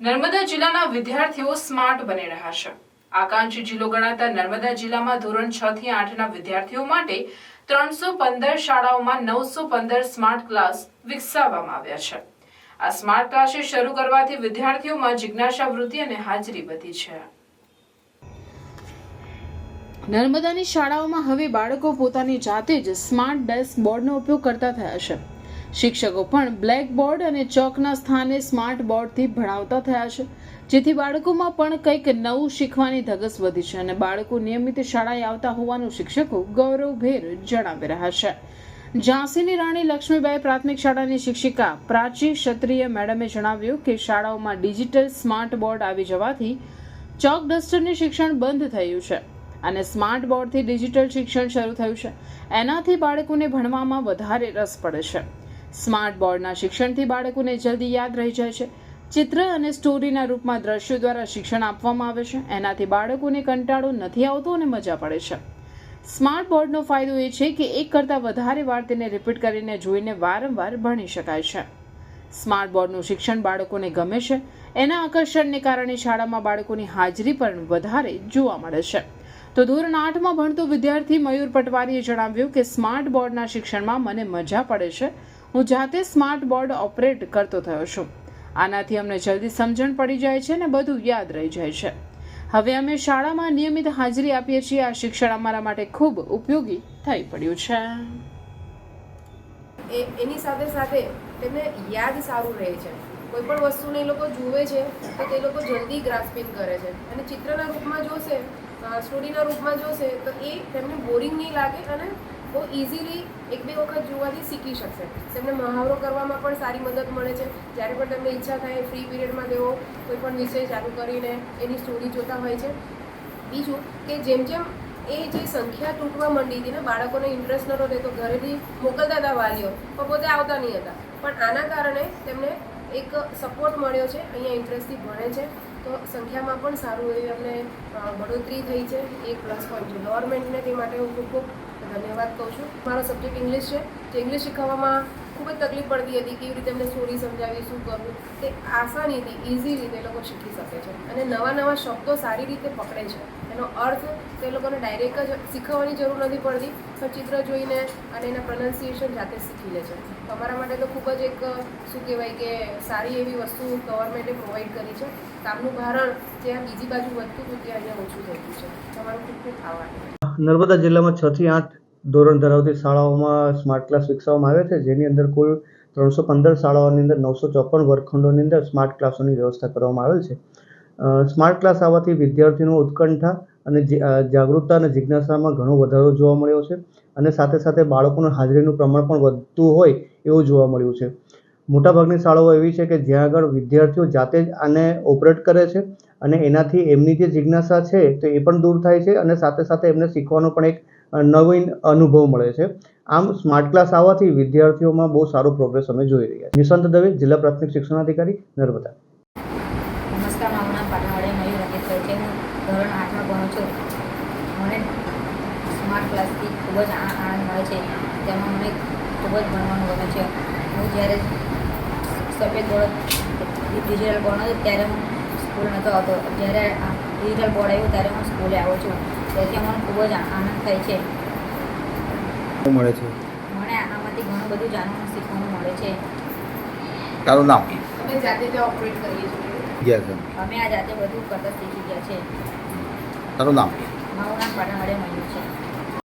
નર્મદા જિલ્લાના વિદ્યાર્થીઓ સ્માર્ટ બની રહ્યા છે। આકાંક્ષી જિલ્લો ગણાતા નર્મદા જિલ્લામાં ધોરણ 6 થી 8ના વિદ્યાર્થીઓ માટે 315 શાળાઓમાં 915 સ્માર્ટ ક્લાસ વિકસાવવામાં આવ્યા છે। આ સ્માર્ટ ક્લાસીસ શરૂ કરવાથી વિદ્યાર્થીઓમાં જિજ્ઞાસા વૃત્તિ અને હાજરી વધી છે। નર્મદાની શાળાઓમાં હવે બાળકો પોતાની જાતે જ સ્માર્ટ ડેસ્ક બોર્ડનો ઉપયોગ કરતા થયા છે। શિક્ષકો પણ બ્લેક બોર્ડ અને ચોકના સ્થાને સ્માર્ટ બોર્ડથી ભણાવતા થયા છે, જેથી બાળકોમાં પણ કંઈક નવું શીખવાની ધગસ વધી છે અને બાળકો નિયમિત શાળાએ આવતા હોવાનું શિક્ષકો ગૌરવભેર જણાવી રહ્યા છે। ઝાંસીની રાણી લક્ષ્મીબાઈ પ્રાથમિક શાળાની શિક્ષિકા પ્રાચી ક્ષત્રિય મેડમે જણાવ્યું કે શાળાઓમાં ડિજિટલ સ્માર્ટ બોર્ડ આવી જવાથી ચોક ડસ્ટરનું શિક્ષણ બંધ થયું છે અને સ્માર્ટ બોર્ડથી ડિજિટલ શિક્ષણ શરૂ થયું છે। એનાથી બાળકોને ભણવામાં વધારે રસ પડે છે। સ્માર્ટ બોર્ડના શિક્ષણથી બાળકોને જલ્દી યાદ રહી જાય છે। ચિત્ર અને સ્ટોરીના રૂપમાં દ્રશ્યો દ્વારા શિક્ષણ આપવામાં આવે છે। એનાથી બાળકોને કંટાળો નથી આવતો અને મજા પડે છે। સ્માર્ટ બોર્ડનો ફાયદો એ છે કે એક કરતાં વધારે વાર તેને રિપીટ કરીને જોઈને વારંવાર ભણી શકાય છે। સ્માર્ટ બોર્ડનું શિક્ષણ બાળકોને ગમે છે। એના આકર્ષણને કારણે શાળામાં બાળકોની હાજરી પણ વધારે જોવા મળે છે। તો ધોરણ 8માં ભણતો વિદ્યાર્થી મયુર પટવારીએ જણાવ્યું કે સ્માર્ટ બોર્ડના શિક્ષણમાં મને મજા પડે છે। હું જાતે સ્માર્ટ બોર્ડ ઓપરેટ કરતો થયો છું। આનાથી અમને જલ્દી સમજણ પડી જાય છે અને બધું યાદ રહી જાય છે। હવે અમે શાળામાં નિયમિત હાજરી આપીએ છીએ। આ શિક્ષણ અમારા માટે ખૂબ ઉપયોગી થઈ પડ્યું છે। એની સાથે સાથે તેમને યાદ સારું રહે છે। કોઈ પણ વસ્તુને એ લોકો જુએ છે તો તે લોકો જલ્દી ગ્રાસ્પિંગ કરે છે અને ચિત્રના રૂપમાં જોશે, સ્ટોરીના રૂપમાં જોશે તો એ તેમને બોરિંગ નહીં લાગે અને બહુ ઇઝીલી 1-2 વખત જોવાથી શીખી શકશે। તેમને મહાવરો કરવામાં પણ સારી મદદ મળે છે। જ્યારે પણ તેમને ઈચ્છા થાય ફ્રી પીરિયડમાં તેઓ કોઈ પણ વિષય ચાલુ કરીને એની સ્ટોરી જોતા હોય છે। બીજું કે જેમ જેમ એ જે સંખ્યા તૂટવા માંડી હતી ને, બાળકોને ઇન્ટરેસ્ટ નહોતો રહેતો, ઘરેથી મોકલતા હતા વાલીઓ પણ પોતે આવતા નહીં હતા, પણ આના કારણે તેમને એક સપોર્ટ મળ્યો છે। અહીંયા ઇન્ટરેસ્ટથી ભણે છે તો સંખ્યામાં પણ સારું એવી અમને બઢોતરી થઈ છે। એક પ્લસ પોઈન્ટ છે। ગવર્મેન્ટને તે માટે હું ખૂબ ધન્યવાદ કહું છું। મારો સબ્જેક્ટ ઇંગ્લિશ છે, જે ઇંગ્લિશ શીખવવામાં ખૂબ જ તકલીફ પડતી હતી, કેવી રીતે એમને સ્ટોરી સમજાવી, શું કરવું, તે આસાનીથી ઇઝીલી તે લોકો શીખી શકે છે અને નવા નવા શબ્દો સારી રીતે પકડે છે। એનો અર્થ તે લોકોને ડાયરેક્ટ જ શીખવવાની જરૂર નથી પડતી, પણ ચિત્ર જોઈને અને એના પ્રોનાઉન્સિએશન જાતે શીખી લે છે। તો અમારા માટે તો ખૂબ જ એક શું કહેવાય કે સારી એવી વસ્તુ ગવર્મેન્ટે પ્રોવાઈડ કરી છે। કામનું ભારણ જ્યાં બીજી બાજુ વધતું હતું ત્યાં અહીંયા ઓછું થઈ ગયું છે। તમારું ખૂબ ખૂબ આભાર। નર્મદા જિલ્લામાં 6 થી 8 ધોરણ ધરાવતી શાળાઓમાં સ્માર્ટ ક્લાસ વિકસાવવામાં આવ્યા છે, જેની અંદર કુલ 315 શાળાઓની અંદર 954 વર્ગખંડોની અંદર સ્માર્ટ ક્લાસોની વ્યવસ્થા કરવામાં આવેલ છે। સ્માર્ટ ક્લાસ આવવાથી વિદ્યાર્થીઓનો ઉત્કંઠા અને જાગૃતતા અને જિજ્ઞાસામાં ઘણો વધારો જોવા મળ્યો છે અને સાથે સાથે બાળકોના હાજરીનું પ્રમાણ પણ વધતું હોય એવું જોવા મળ્યું છે। મોટાભાગની શાળાઓ એવી છે કે જ્યાં આગળ વિદ્યાર્થીઓ જાતે જ આને ઓપરેટ કરે છે અને એનાથી એમની જે જિજ્ઞાસા છે તો એ પણ દૂર થાય છે અને સાથે સાથે એમને શીખવાનો પણ એક નવીન અનુભવ મળે છે। આમ સ્માર્ટ ક્લાસ આવવાથી વિદ્યાર્થીઓમાં બહુ સારો પ્રોગ્રેસ અમે જોઈ રહ્યા છીએ। નિશાંત દવે, જિલ્લા પ્રાથમિક શિક્ષણાધિકારી, નર્મદા। નમસ્કાર, મારું નામ પાટણવાડી મયુર રકેશભાઈ છે। હું ધોરણ 8માં ભણું છું। મને સ્માર્ટ ક્લાસથી ખૂબ જ આનંદ મળે છે। તેમાં મને ખૂબ જ ભણવાનું ગમે છે। હું જ્યારે સફેદ બોર્ડ ડિજિટલ બોર્ડ હતો ત્યારે હું સ્કૂલ નહોતો આવતો, જ્યારે ડિજિટલ બોર્ડ આવ્યું ત્યારે હું સ્કૂલે આવું છું, તેથી મને ખૂબ જ આનંદ થાય છે। મળે છે મને આનામાંથી ઘણું બધું જાણવાનું શીખવાનું મળે છે। તારું નામ? અમે જાતે જ ઓપરેટ કરીએ છીએ। ગયા છે અમે આ જાતે બધું કરતા શીખી ગયા છે। તારું નામ? મારું નામ પાટણવાડી મયુર છે।